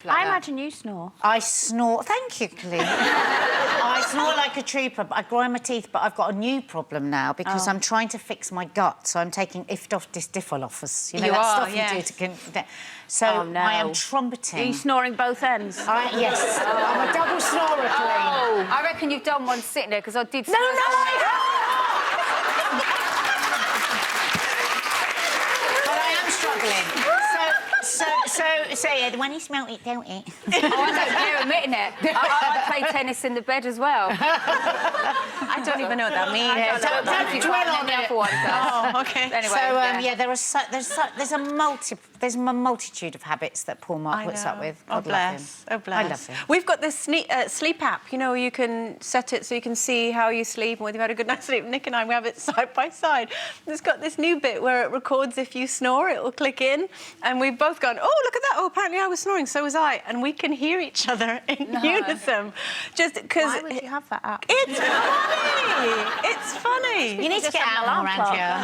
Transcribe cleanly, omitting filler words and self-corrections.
I imagine you snore. I snore. Thank you, Colleen. I snore like a trooper, but I grind my teeth. But I've got a new problem now because I'm trying to fix my gut, so I'm taking Iftof-Dis-Diffol-Offers. You know that stuff you do to. So I am trumpeting. Are you snoring both ends? Yes. I'm a double snorer, Colleen. I reckon you've done one sitting there because I did. No, but I am struggling. So yeah, when you smell it, don't eat. Oh, I don't care admitting it. I play tennis in the bed as well. I don't even know what that means. Don't dwell on it. Oh, OK. Anyway, so, yeah, there's a multitude of habits that Paul Mark puts up with. God bless. Oh, bless. I love him. We've got this sleep app, you know, you can set it so you can see how you sleep and whether you've had a good night's sleep. Nick and I, we have it side by side. It's got this new bit where it records if you snore, it will click in. And we've both gone, oh, look at that. Oh, apparently I was snoring, so was I. And we can hear each other in unison. Just because... Why would you have that app? It's funny! It's funny! You need to get out more around here.